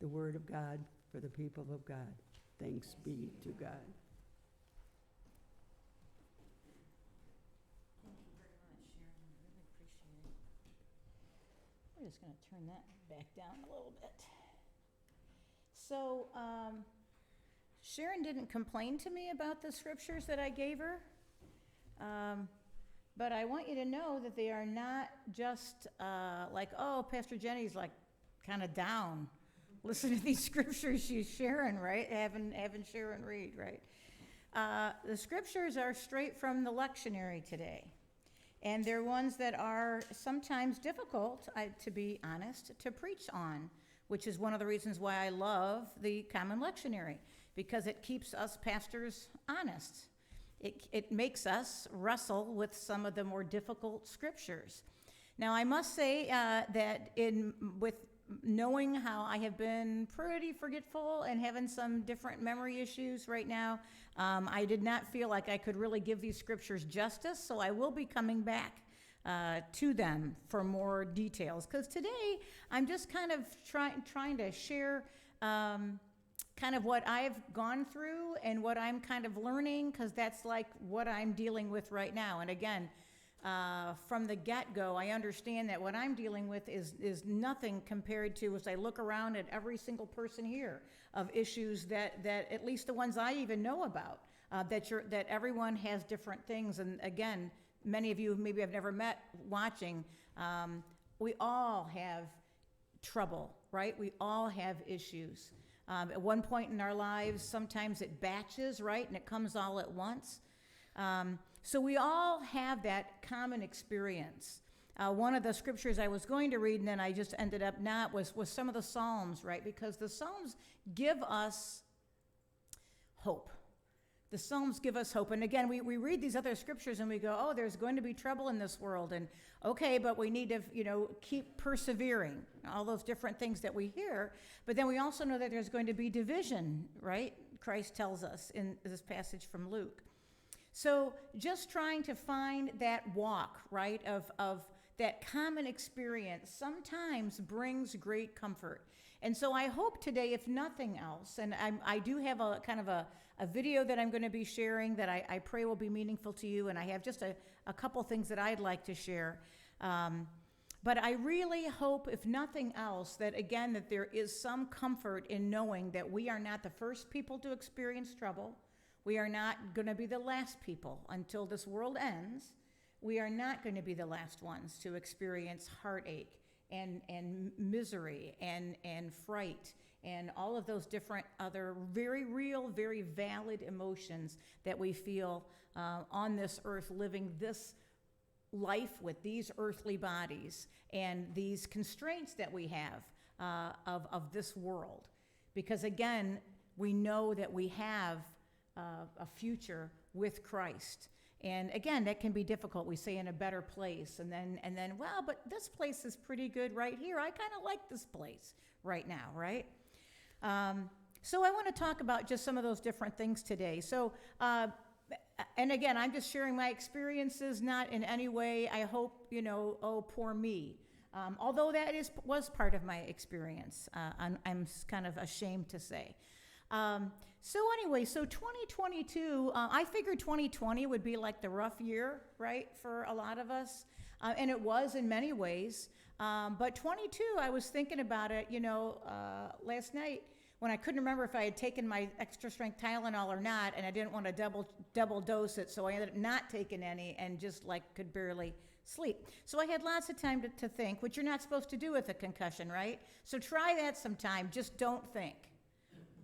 the word of God for the people of God. Thanks be to God. Thank you very much, Sharon. I really appreciate it. We're just going to turn that back down a little bit. So, Sharon didn't complain to me about the scriptures that I gave her, but I want you to know that they are not just like, oh, Pastor Jenny's like kind of down. Listen to these scriptures she's sharing, right? Having Sharon read, right? The scriptures are straight from the lectionary today. And they're ones that are sometimes difficult, to be honest, to preach on, which is one of the reasons why I love the Common Lectionary, because it keeps us pastors honest. It makes us wrestle with some of the more difficult scriptures. Now, I must say that with knowing how I have been pretty forgetful and having some different memory issues right now, I did not feel like I could really give these scriptures justice, so I will be coming back to them for more details. Because today, I'm just kind of trying to share kind of what I've gone through and what I'm kind of learning, because that's like what I'm dealing with right now. And again, from the get-go, I understand that what I'm dealing with is nothing compared to, as I look around at every single person here, of issues that at least the ones I even know about, that everyone has different things. And again, many of you maybe I've never met watching, we all have trouble, right? We all have issues. At one point in our lives, sometimes it batches, right? And it comes all at once. So we all have that common experience. One of the scriptures I was going to read, and then I just ended up not, was some of the Psalms, right? Because the Psalms give us hope. The Psalms give us hope. And again, we read these other scriptures and we go, oh, there's going to be trouble in this world. And okay, but we need to, keep persevering. All those different things that we hear. But then we also know that there's going to be division, right? Christ tells us in this passage from Luke. So just trying to find that walk, right, of that common experience sometimes brings great comfort. And so I hope today, if nothing else, and I do have a kind of a video that I'm going to be sharing that I pray will be meaningful to you, and I have just a couple things that I'd like to share. But I really hope, if nothing else, that again, that there is some comfort in knowing that we are not the first people to experience trouble. We are not going to be the last people until this world ends. We are not going to be the last ones to experience heartache and misery and fright and all of those different other very real, very valid emotions that we feel on this earth, living this life with these earthly bodies and these constraints that we have of this world. Because again, we know that we have a future with Christ. And again, that can be difficult. We say in a better place, and then, well, but this place is pretty good right here. I kind of like this place right now, right? So I want to talk about just some of those different things today. So, and again, I'm just sharing my experiences, not in any way, I hope, oh, poor me. Although that was part of my experience, I'm kind of ashamed to say. So anyway, so 2022, I figured 2020 would be like the rough year, right, for a lot of us, and it was in many ways. But 22, I was thinking about it, last night when I couldn't remember if I had taken my extra strength Tylenol or not, and I didn't want to double dose it, so I ended up not taking any and just could barely sleep. So I had lots of time to think, which you're not supposed to do with a concussion, right? So try that sometime. Just don't think.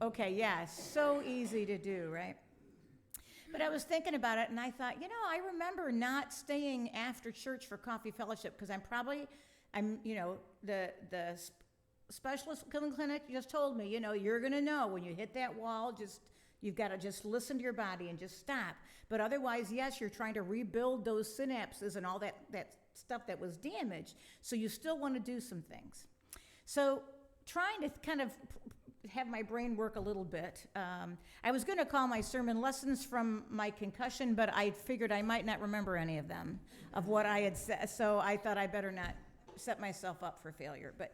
Okay, yeah, so easy to do, right? But I was thinking about it, and I thought, I remember not staying after church for coffee fellowship because the specialist clinic just told me, you're going to know when you hit that wall, you've got to just listen to your body and just stop. But otherwise, yes, you're trying to rebuild those synapses and all that stuff that was damaged, so you still want to do some things. So trying to kind of have my brain work a little bit. I was going to call my sermon Lessons from My Concussion, but I figured I might not remember any of them, of what I had said, so I thought I better not set myself up for failure. But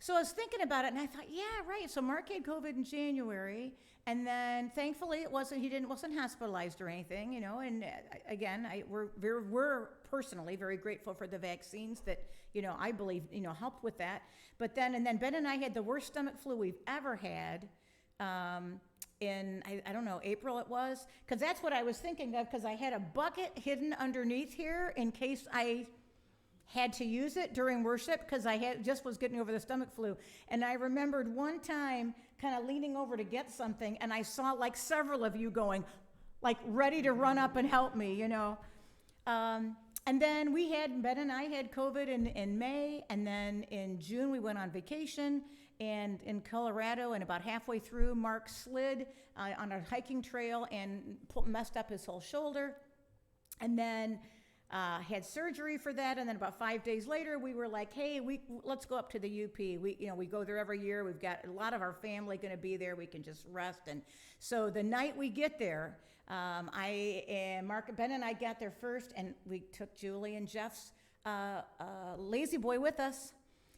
So I was thinking about it, and I thought, yeah, right. So Mark had COVID in January, and then thankfully he wasn't hospitalized or anything, And again, we're personally very grateful for the vaccines that I believe helped with that. But then Ben and I had the worst stomach flu we've ever had. In I don't know, April it was, because that's what I was thinking of, because I had a bucket hidden underneath here in case I had to use it during worship, because I just was getting over the stomach flu. And I remembered one time kind of leaning over to get something, and I saw like several of you going, like ready to run up and help me, And then Ben and I had COVID in May, and then in June we went on vacation and in Colorado, and about halfway through, Mark slid on a hiking trail and messed up his whole shoulder, and then had surgery for that. And then about 5 days later, we were like, hey, let's go up to the UP. We go there every year. We've got a lot of our family going to be there. We can just rest. And so the night we get there, Ben and I got there first, and we took Julie and Jeff's lazy boy with us.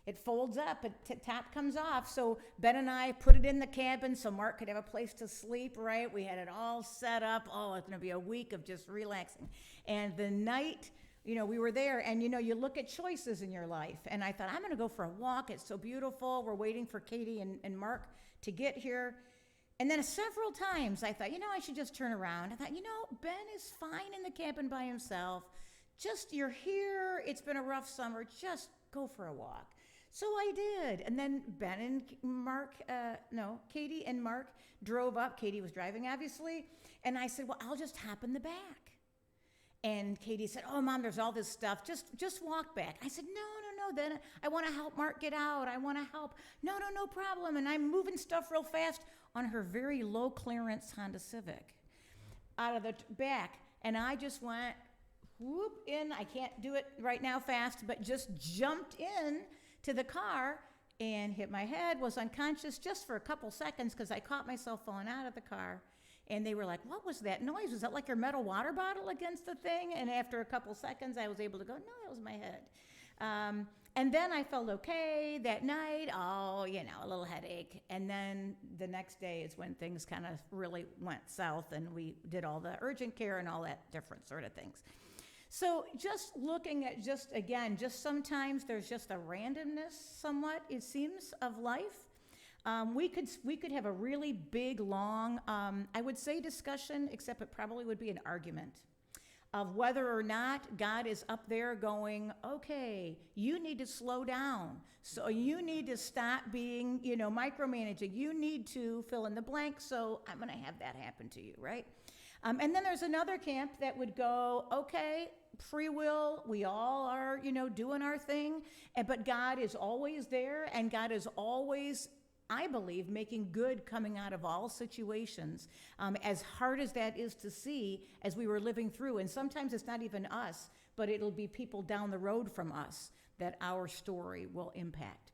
It folds up, top comes off. So Ben and I put it in the cabin so Mark could have a place to sleep, right? We had it all set up. Oh, it's going to be a week of just relaxing. And the night, we were there, and you look at choices in your life. And I thought, I'm going to go for a walk. It's so beautiful. We're waiting for Katie and Mark to get here. And then several times I thought, I should just turn around. I thought, Ben is fine in the cabin by himself. You're here. It's been a rough summer. Just go for a walk. So I did. And then Katie and Mark drove up. Katie was driving, obviously. And I said, well, I'll just hop in the back. And Katie said, oh, Mom, there's all this stuff. Just walk back. I said, no. Then I want to help Mark get out. I want to help. No problem. And I'm moving stuff real fast on her very low clearance Honda Civic out of the back. And I just went whoop in. I can't do it right now fast, but just jumped in to the car and hit my head, was unconscious just for a couple seconds because I caught myself falling out of the car. And they were like, what was that noise? Was that like your metal water bottle against the thing? And after a couple seconds, I was able to go, no, that was my head. And then I felt okay that night. Oh, a little headache. And then the next day is when things kind of really went south, and we did all the urgent care and all that different sort of things. So just looking at just sometimes there's just a randomness somewhat, it seems, of life. We could have a really big, long, I would say discussion, except it probably would be an argument of whether or not God is up there going, okay, you need to slow down. So you need to stop being, micromanaging. You need to fill in the blank, so I'm going to have that happen to you, right? And then there's another camp that would go, okay, free will, we all are, doing our thing, but God is always there, and God is always, I believe, making good coming out of all situations, as hard as that is to see as we were living through. And sometimes it's not even us, but it'll be people down the road from us that our story will impact.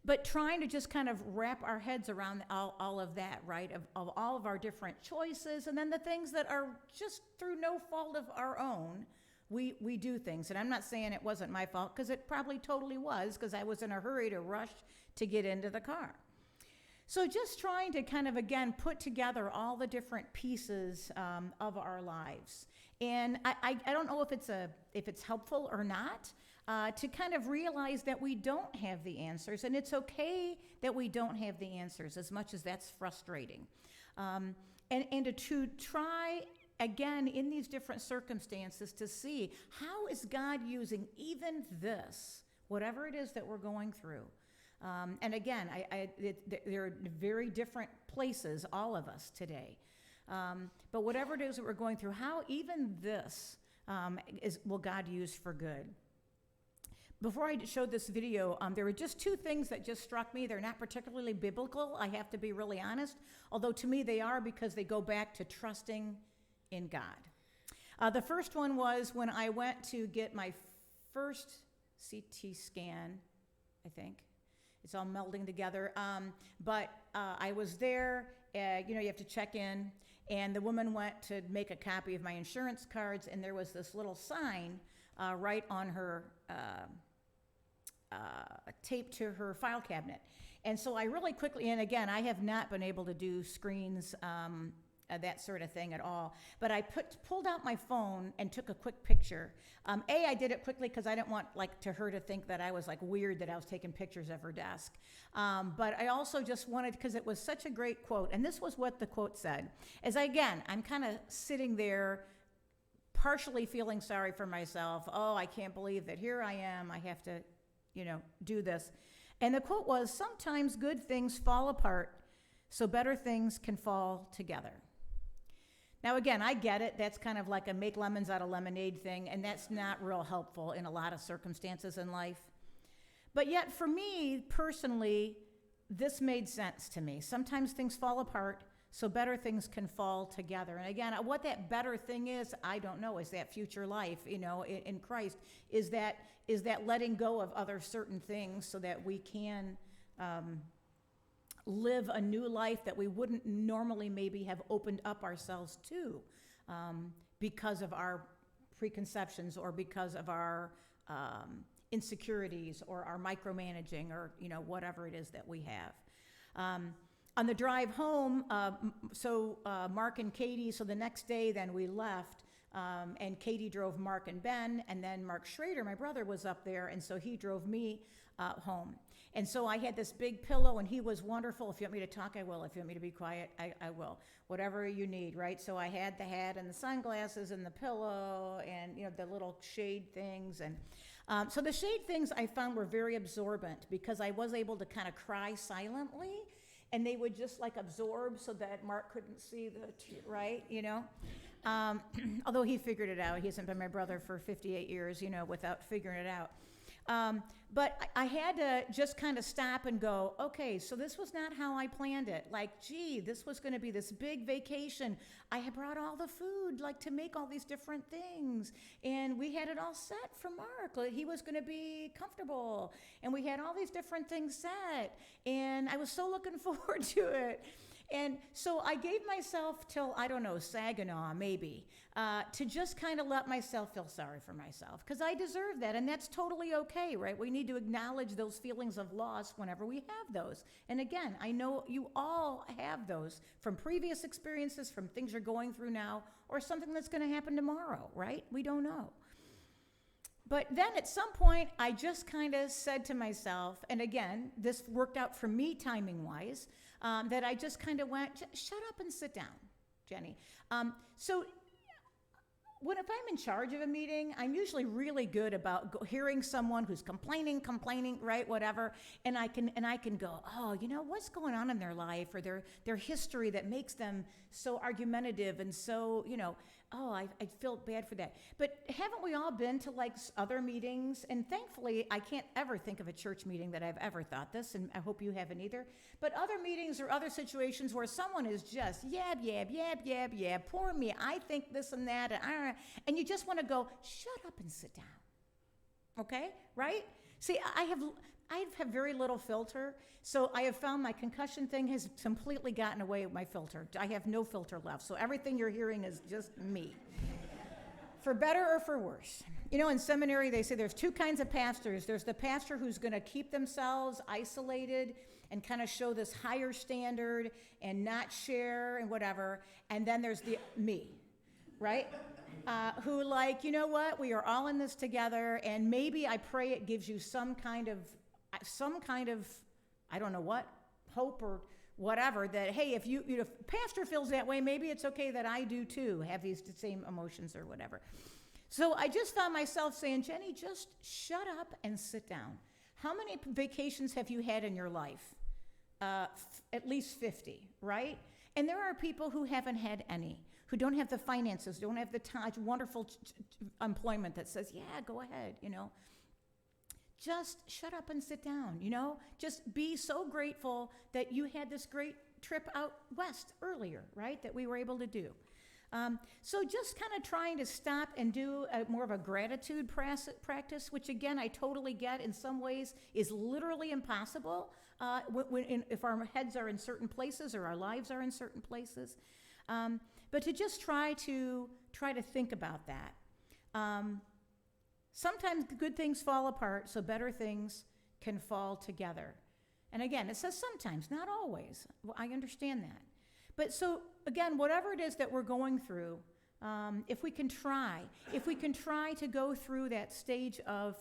But trying to just kind of wrap our heads around all of that, right, of all of our different choices, and then the things that are just through no fault of our own, we do things. And I'm not saying it wasn't my fault, because it probably totally was, because I was in a hurry to rush to get into the car. So just trying to kind of, again, put together all the different pieces of our lives. And I don't know if it's helpful or not, to kind of realize that we don't have the answers, and it's okay that we don't have the answers, as much as that's frustrating. And to try, again, in these different circumstances, to see how is God using even this, whatever it is that we're going through. And again, there are very different places, all of us today. But whatever it is that we're going through, how even this will God use for good. Before I showed this video, there were just two things that just struck me. They're not particularly biblical, I have to be really honest, although to me they are, because they go back to trusting in God. The first one was when I went to get my first CT scan, I think. It's all melding together. But I was there, you have to check in, and the woman went to make a copy of my insurance cards, and there was this little sign right on her taped to her file cabinet. And so I really quickly, and again, I have not been able to do screens, that sort of thing at all. But I pulled out my phone and took a quick picture. I did it quickly because I didn't want her to think that I was weird that I was taking pictures of her desk. But I also just wanted, because it was such a great quote, and this was what the quote said. I'm kind of sitting there partially feeling sorry for myself. Oh, I can't believe that here I am. I have to, do this. And the quote was, "Sometimes good things fall apart so better things can fall together." Now, again, I get it. That's kind of like a make lemons out of lemonade thing, and that's not real helpful in a lot of circumstances in life. But yet, for me, personally, this made sense to me. Sometimes things fall apart so better things can fall together. And again, what that better thing is, I don't know. Is that future life, in Christ? Is that letting go of other certain things so that we can live a new life that we wouldn't normally maybe have opened up ourselves to because of our preconceptions or because of our insecurities or our micromanaging or whatever it is that we have. On the drive home, Mark and Katie, so the next day then we left, and Katie drove Mark and Ben, and then Mark Schrader, my brother, was up there, and so he drove me home. And so I had this big pillow, and he was wonderful. If you want me to talk, I will. If you want me to be quiet, I will. Whatever you need, right? So I had the hat and the sunglasses and the pillow and, the little shade things. And so the shade things I found were very absorbent because I was able to kind of cry silently, and they would just absorb so that Mark couldn't see right, although he figured it out. He hasn't been my brother for 58 years, without figuring it out. But I had to just kind of stop and go, okay, so this was not how I planned it. This was going to be this big vacation. I had brought all the food, to make all these different things. And we had it all set for Mark. He was going to be comfortable. And we had all these different things set. And I was so looking forward to it. And so I gave myself till, I don't know, Saginaw maybe, to just kind of let myself feel sorry for myself, because I deserve that, and that's totally okay, right? We need to acknowledge those feelings of loss whenever we have those. And again, I know you all have those from previous experiences, from things you're going through now, or something that's going to happen tomorrow, right? We don't know. But then at some point, I just kind of said to myself, and again, this worked out for me timing-wise, that I just kind of went, shut up and sit down, Jenny. So if I'm in charge of a meeting, I'm usually really good about hearing someone who's complaining, right, whatever, and I can go, oh, what's going on in their life or their history that makes them so argumentative and so, oh, I feel bad for that. But haven't we all been to other meetings? And thankfully, I can't ever think of a church meeting that I've ever thought this, and I hope you haven't either. But other meetings or other situations where someone is just yab, poor me, I think this and that, and you just want to go, shut up and sit down. Okay, right? See, I have very little filter, so I have found my concussion thing has completely gotten away with my filter. I have no filter left, so everything you're hearing is just me. For better or for worse. In seminary, they say there's two kinds of pastors. There's the pastor who's going to keep themselves isolated and kind of show this higher standard and not share and whatever, and then there's me, right? Who what, we are all in this together, and maybe I pray it gives you some kind of, I don't know what, hope or whatever, that, hey, if if pastor feels that way, maybe it's okay that I do too, have these same emotions or whatever. So I just found myself saying, Jenny, just shut up and sit down. How many vacations have you had in your life? At least 50, right? And there are people who haven't had any, who don't have the finances, don't have the time, wonderful employment that says, yeah, go ahead, Just shut up and sit down, Just be so grateful that you had this great trip out west earlier, right, that we were able to do. So just kind of trying to stop and do more of a gratitude practice, which again, I totally get in some ways is literally impossible if our heads are in certain places or our lives are in certain places. But to just try to think about that. Sometimes good things fall apart, so better things can fall together. And again, it says sometimes, not always. Well, I understand that. But so, again, whatever it is that we're going through, if we can try to go through that stage of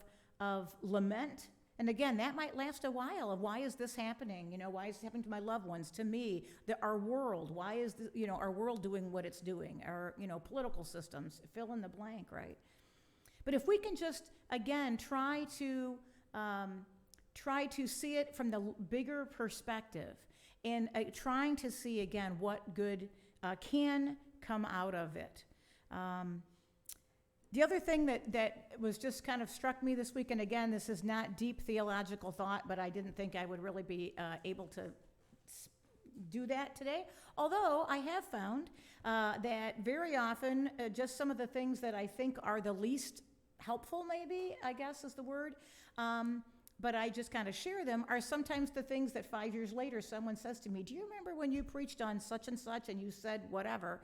lament, and again, that might last a while of why is this happening? You know, why is this happening to my loved ones, to me, our world? Why is our world doing what it's doing? Our, political systems, fill in the blank, right? But if we can just, again, try to see it from the bigger perspective and trying to see, again, what good can come out of it. The other thing that was just kind of struck me this week, and again, this is not deep theological thought, but I didn't think I would really be able to do that today. Although I have found that very often, just some of the things that I think are the least helpful, maybe, I guess is the word, but I just kind of share them, are sometimes the things that 5 years later someone says to me, do you remember when you preached on such and such and you said whatever?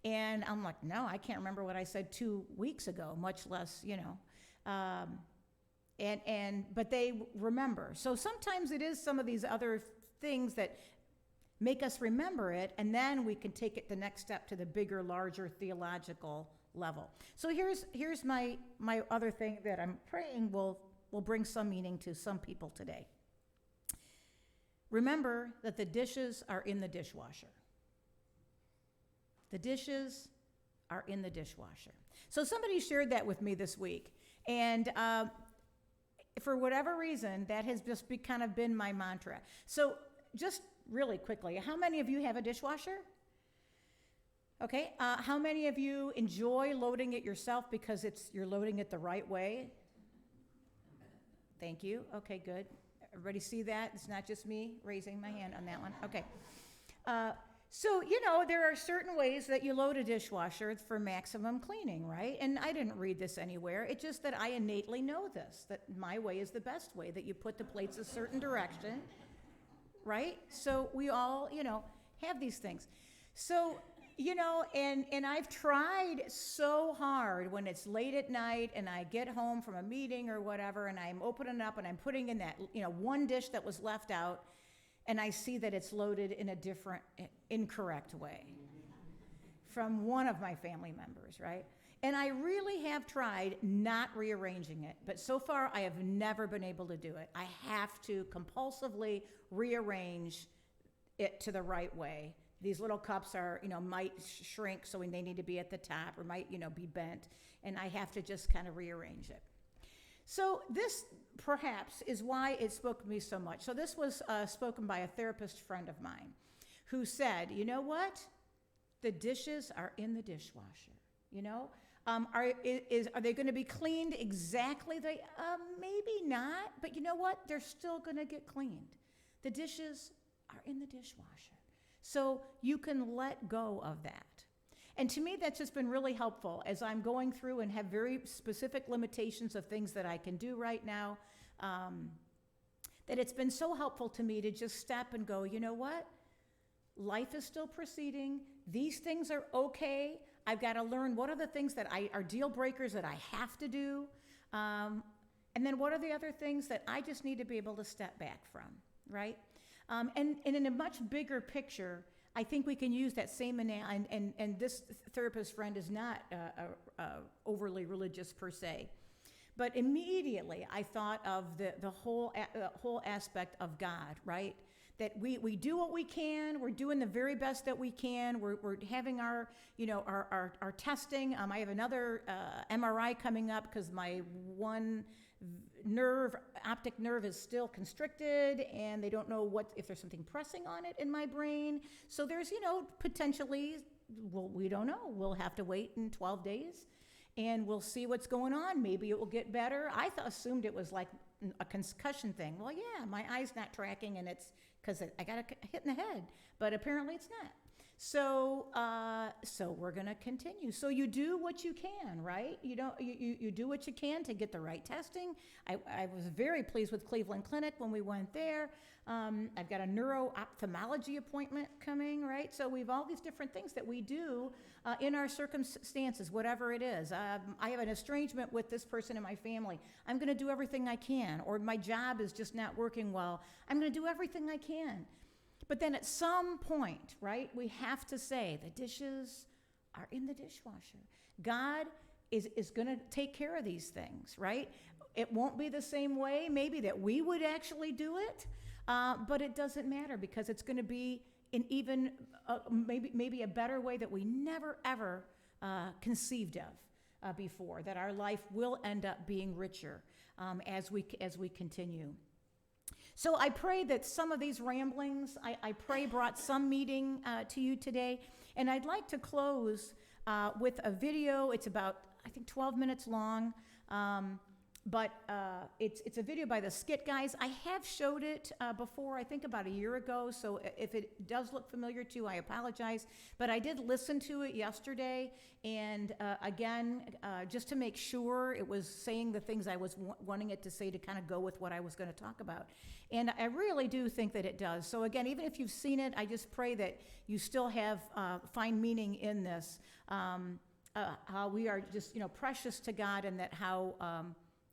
And I'm like, no, I can't remember what I said 2 weeks ago, much less, but they remember. So sometimes it is some of these other things that make us remember it, and then we can take it the next step to the bigger, larger theological level. So here's my other thing that I'm praying will bring some meaning to some people today. Remember that the dishes are in the dishwasher. The dishes are in the dishwasher. So somebody shared that with me this week, and for whatever reason, that has just kind of been my mantra. So just really quickly, how many of you have a dishwasher? Okay, how many of you enjoy loading it yourself because you're loading it the right way? Thank you. Okay, good. Everybody see that? It's not just me raising my hand on that one. Okay. So, there are certain ways that you load a dishwasher for maximum cleaning, right? And I didn't read this anywhere. It's just that I innately know this, that my way is the best way, that you put the plates a certain direction, right? So we all, have these things. So, and I've tried so hard when it's late at night and I get home from a meeting or whatever, and I'm opening up and I'm putting in that, one dish that was left out, and I see that it's loaded in a different, incorrect way from one of my family members, right? And I really have tried not rearranging it, but so far I have never been able to do it. I have to compulsively rearrange it to the right way. These little cups are, might shrink, so they need to be at the top, or might, be bent, and I have to just kind of rearrange it. So this, perhaps, is why it spoke to me so much. So this was spoken by a therapist friend of mine who said, you know what? The dishes are in the dishwasher, Are they going to be cleaned exactly? Maybe not, but you know what? They're still going to get cleaned. The dishes are in the dishwasher. So you can let go of that. And to me, that's just been really helpful as I'm going through and have very specific limitations of things that I can do right now, that it's been so helpful to me to just step and go, you know what? Life is still proceeding. These things are okay. I've got to learn what are the things that are deal breakers that I have to do. And then what are the other things that I just need to be able to step back from, right? And in a much bigger picture, I think we can use that same and this therapist friend is not overly religious per se, but immediately I thought of the whole aspect of God, right? That we do what we can, we're doing the very best that we can, we're having our testing. I have another MRI coming up because my one optic nerve is still constricted, and they don't know if there's something pressing on it in my brain. So there's, potentially, well, we don't know. We'll have to wait in 12 days, and we'll see what's going on. Maybe it will get better. I assumed it was like a concussion thing. Well, yeah, my eye's not tracking, and it's because I got a hit in the head, but apparently it's not. So we're going to continue. So you do what you can, right? You do what you can to get the right testing. I was very pleased with Cleveland Clinic when we went there. I've got a neuro-ophthalmology appointment coming, right? So we've all these different things that we do in our circumstances, whatever it is. I have an estrangement with this person in my family. I'm going to do everything I can. Or my job is just not working well. I'm going to do everything I can. But then at some point, right, we have to say the dishes are in the dishwasher. God is going to take care of these things, right? It won't be the same way maybe that we would actually do it, but it doesn't matter because it's going to be in even maybe a better way that we never, ever conceived of before, that our life will end up being richer as we continue. So I pray that some of these ramblings, I pray brought some meaning to you today. And I'd like to close with a video. It's about, I think, 12 minutes long. But it's a video by the Skit Guys. I have showed it before, I think about a year ago, so if it does look familiar to you, I apologize. But I did listen to it yesterday, and again, just to make sure it was saying the things I was wanting it to say to kind of go with what I was going to talk about. And I really do think that it does. So again, even if you've seen it, I just pray that you still find meaning in this, how we are just, precious to God, and that how...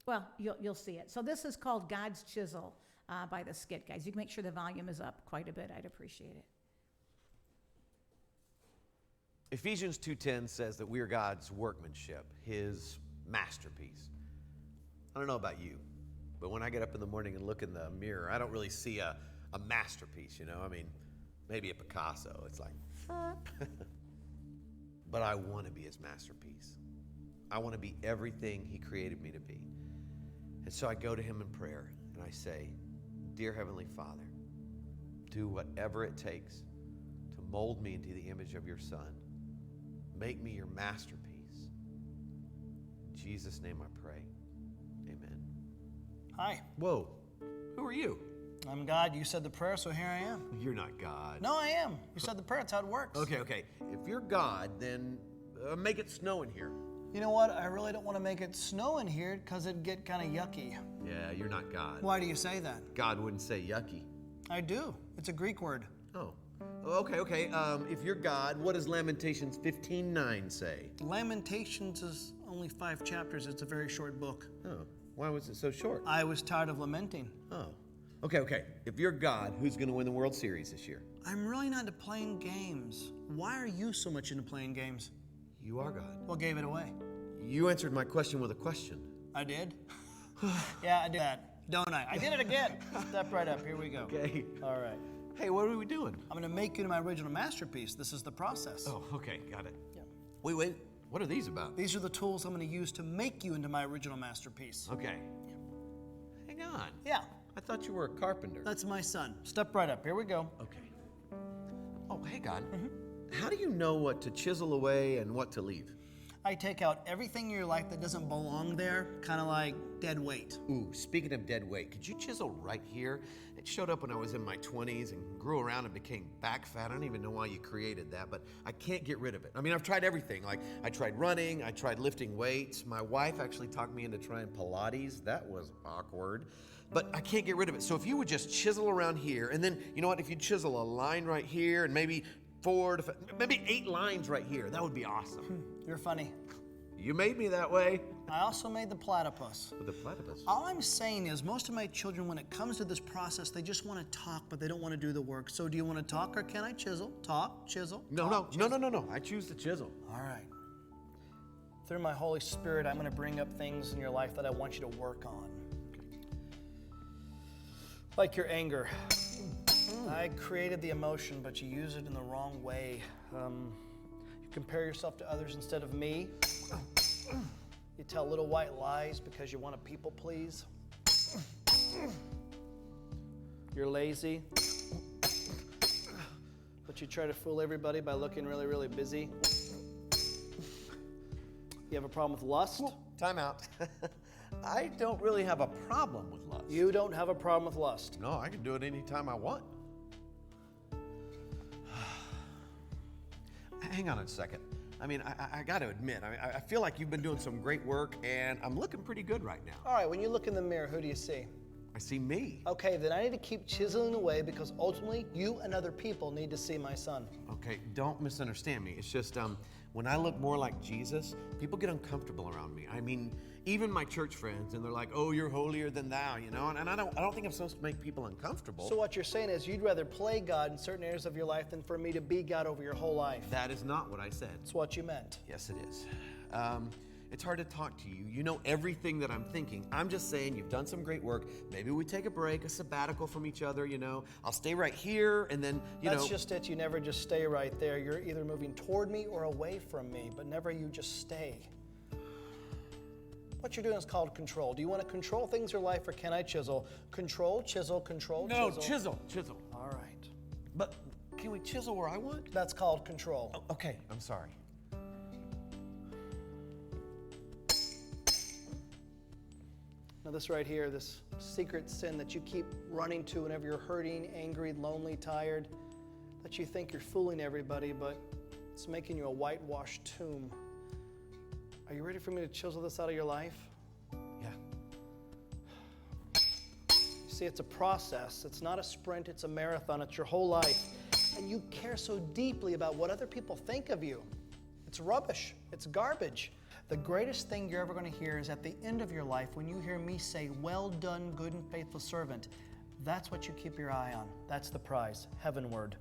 well, you'll see it. So this is called God's Chisel by the Skit Guys. You can make sure the volume is up quite a bit. I'd appreciate it. Ephesians 2:10 says that we are God's workmanship, his masterpiece. I don't know about you, but when I get up in the morning and look in the mirror, I don't really see a masterpiece, I mean, maybe a Picasso. It's like, but I want to be his masterpiece. I want to be everything he created me to be. And so I go to him in prayer and I say, Dear Heavenly Father, do whatever it takes to mold me into the image of your Son. Make me your masterpiece. In Jesus' name I pray. Amen. Hi, Whoa, who are you? I'm God. You said the prayer, so here I am. You're not God. No, I am. You said the prayer. That's how it works. Okay. If you're God, then make it snow in here. You know what? I really don't want to make it snow in here because it'd get kind of yucky. Yeah, you're not God. Why do you say that? God wouldn't say yucky. I do. It's a Greek word. Oh, okay. If you're God, what does Lamentations 15:9 say? Lamentations is only 5 chapters. It's a very short book. Oh, why was it so short? I was tired of lamenting. Oh, okay. If you're God, who's going to win the World Series this year? I'm really not into playing games. Why are you so much into playing games? You are God. What gave it away? You answered my question with a question. I did? Yeah, I did that. Don't I? I did it again. Step right up. Here we go. Okay. All right. Hey, what are we doing? I'm going to make you into my original masterpiece. This is the process. Oh, okay, got it. Yeah. Wait. What are these about? These are the tools I'm going to use to make you into my original masterpiece. Okay. Hang on. Yeah, I thought you were a carpenter. that's my son. Step right up. Here we go. Okay. Oh, hey, God. How do you know what to chisel away and what to leave? I take out everything in your life that doesn't belong there, kind of like dead weight. Ooh, speaking of dead weight, could you chisel right here? It showed up when I was in my 20s and grew around and became back fat. I don't even know why you created that, but I can't get rid of it. I mean, I've tried everything. Like, I tried running, I tried lifting weights. My wife actually talked me into trying Pilates. That was awkward, but I can't get rid of it. So if you would just chisel around here, and then, you know what, if you chisel a line right here and maybe 8 lines right here, that would be awesome. You're funny. You made me that way. I also made the platypus. With the platypus. All I'm saying is most of my children, when it comes to this process, they just want to talk, but they don't want to do the work. So do you want to talk or can I chisel? Talk, chisel. No. I choose the chisel. All right. Through my Holy Spirit, I'm going to bring up things in your life that I want you to work on. Like your anger. I created the emotion, but you use it in the wrong way. You compare yourself to others instead of me. You tell little white lies because you want to people please. You're lazy, but you try to fool everybody by looking really, really busy. You have a problem with lust? Time out. I don't really have a problem with lust. You don't have a problem with lust. No, I can do it anytime I want. hang on a second. I mean, I got to admit, I feel like you've been doing some great work, and I'm looking pretty good right now. All right, when you look in the mirror, who do you see? I see me. Okay, then I need to keep chiseling away because ultimately you and other people need to see my son. Okay, don't misunderstand me. It's just when I look more like Jesus, people get uncomfortable around me. I mean, even my church friends, and they're like, "Oh, you're holier than thou," you know. And I don't think I'm supposed to make people uncomfortable. So what you're saying is you'd rather play God in certain areas of your life than for me to be God over your whole life. That is not what I said. That's what you meant. Yes, it is. It's hard to talk to you. You know everything that I'm thinking. I'm just saying you've done some great work. Maybe we take a break, a sabbatical from each other, you know. I'll stay right here, and then, That's just it. You never just stay right there. You're either moving toward me or away from me, but never you just stay. What you're doing is called control. Do you want to control things in your life, or can I chisel? Control, chisel, control, No, chisel. chisel. All right. But can we chisel where I want? That's called control. Oh, okay, I'm sorry. Now this right here, this secret sin that you keep running to whenever you're hurting, angry, lonely, tired, that you think you're fooling everybody, but it's making you a whitewashed tomb. Are you ready for me to chisel this out of your life? Yeah. See, it's a process. It's not a sprint, it's a marathon. It's your whole life. And you care so deeply about what other people think of you. It's rubbish. It's garbage. The greatest thing you're ever going to hear is at the end of your life when you hear me say, "Well done, good and faithful servant." That's what you keep your eye on. That's the prize, heavenward.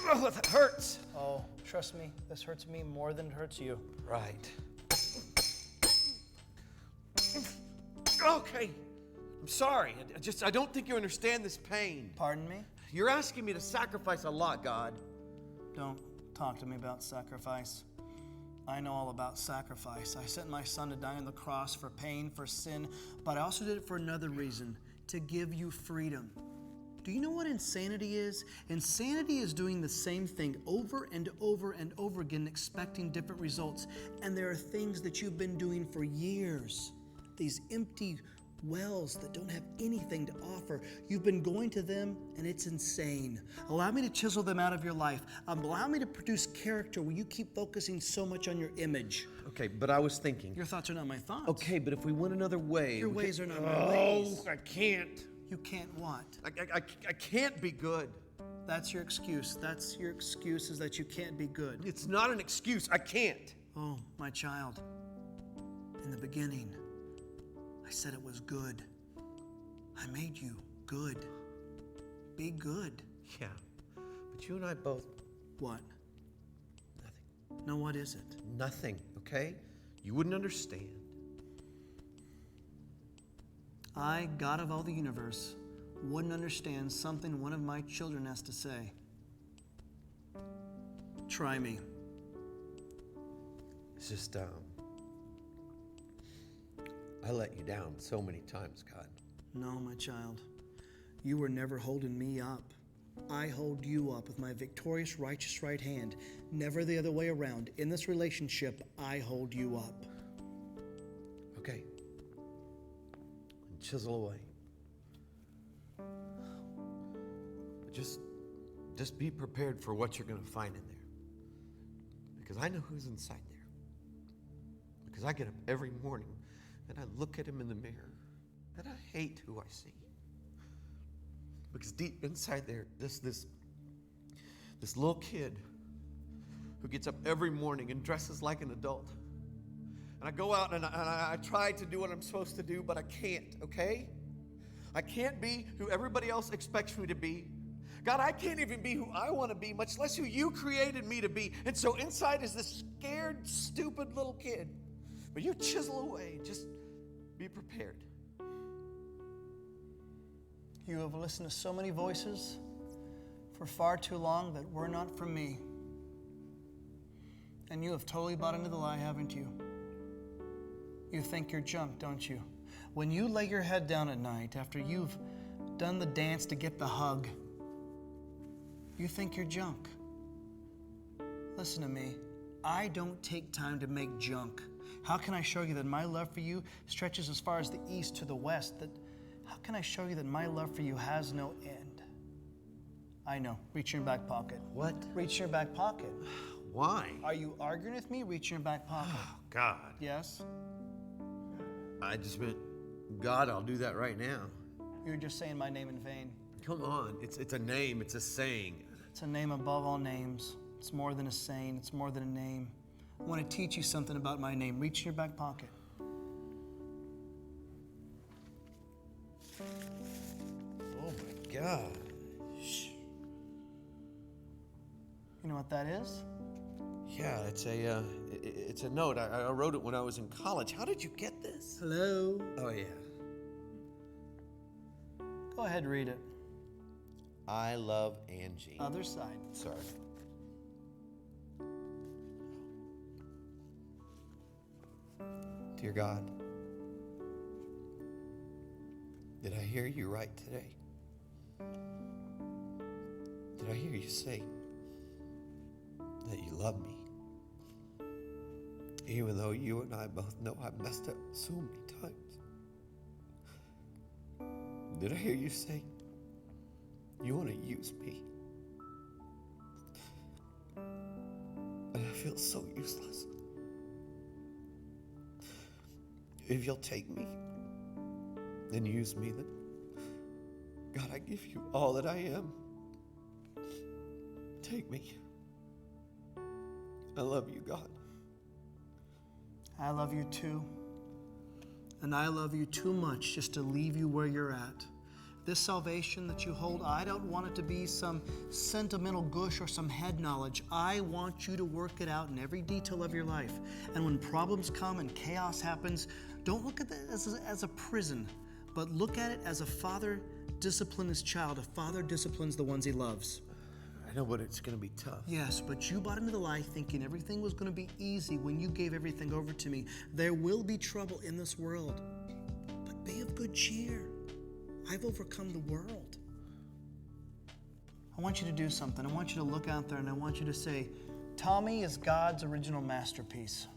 Oh, that hurts. Oh, trust me, this hurts me more than it hurts you. Right. Okay. I'm sorry. I don't think you understand this pain. Pardon me? You're asking me to sacrifice a lot, God. Don't talk to me about sacrifice. I know all about sacrifice. I sent my son to die on the cross for pain, for sin, but I also did it for another reason, to give you freedom. Do you know what insanity is? Insanity is doing the same thing over and over and over again, expecting different results. And there are things that you've been doing for years, these empty wells that don't have anything to offer. You've been going to them, and it's insane. Allow me to chisel them out of your life. Allow me to produce character where you keep focusing so much on your image. Okay, but I was thinking. Your thoughts are not my thoughts. Okay, but if we went another way. Your we ways could- are not my ways. Oh, I can't. You can't what? I can't be good. That's your excuse. That's your excuse, is that you can't be good. It's not an excuse. I can't. Oh, my child. In the beginning, I said it was good. I made you good. Be good. Yeah, but you and I both. What? Nothing. No, what is it? Nothing, okay? You wouldn't understand. I, God of all the universe, wouldn't understand something one of my children has to say. Try me. It's just, I let you down so many times, God. No, my child. You were never holding me up. I hold you up with my victorious, righteous right hand, never the other way around. In this relationship, I hold you up. Okay. And chisel away. But just be prepared for what you're going to find in there. Because I know who's inside there. Because I get up every morning and I look at him in the mirror and I hate who I see. Because deep inside there, this little kid who gets up every morning and dresses like an adult. And I go out and I try to do what I'm supposed to do, but I can't, okay? I can't be who everybody else expects me to be. God, I can't even be who I want to be, much less who you created me to be. And so inside is this scared, stupid little kid. But you chisel away. Just be prepared. You have listened to so many voices for far too long that were not from me. And you have totally bought into the lie, haven't you? You think you're junk, don't you? When you lay your head down at night after you've done the dance to get the hug, you think you're junk. Listen to me. I don't take time to make junk. How can I show you that my love for you stretches as far as the east to the west? How can I show you that my love for you has no end? I know. Reach in your back pocket. What? Reach in your back pocket. Why? Are you arguing with me? Reach in your back pocket. Oh, God. Yes? I just meant, God, I'll do that right now. You're just saying my name in vain. Come on. It's a name. It's a saying. It's a name above all names. It's more than a saying. It's more than a name. I want to teach you something about my name. Reach in your back pocket. Oh, my gosh. You know what that is? Yeah, it's a note. I wrote it when I was in college. How did you get this? Hello? Oh, yeah. Go ahead, read it. I love Angie. Other side. Sorry. Dear God, did I hear you right today? Did I hear you say that you love me? Even though you and I both know I messed up so many times. Did I hear you say you want to use me? And I feel so useless. If you'll take me and use me, then God, I give you all that I am. Take me. I love you, God. I love you too. And I love you too much just to leave you where you're at. This salvation that you hold, I don't want it to be some sentimental gush or some head knowledge. I want you to work it out in every detail of your life. And when problems come and chaos happens, don't look at that as a prison, but look at it as a father disciplines his child. A father disciplines the ones he loves. I know, but it's going to be tough. Yes, but you bought into the lie thinking everything was going to be easy when you gave everything over to me. There will be trouble in this world, but be of good cheer. I've overcome the world. I want you to do something. I want you to look out there and I want you to say, Tommy is God's original masterpiece.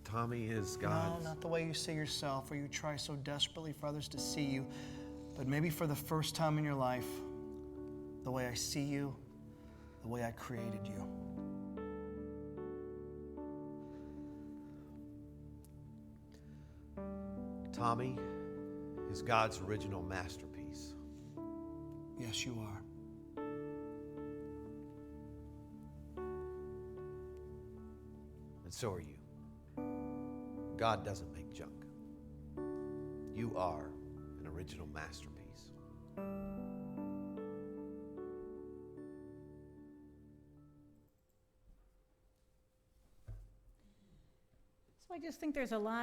Tommy is God's. No, not the way you see yourself or you try so desperately for others to see you, but maybe for the first time in your life, the way I see you, the way I created you. Tommy is God's original masterpiece. Yes, you are. And so are you. God doesn't make junk. You are an original masterpiece. So I just think there's a lot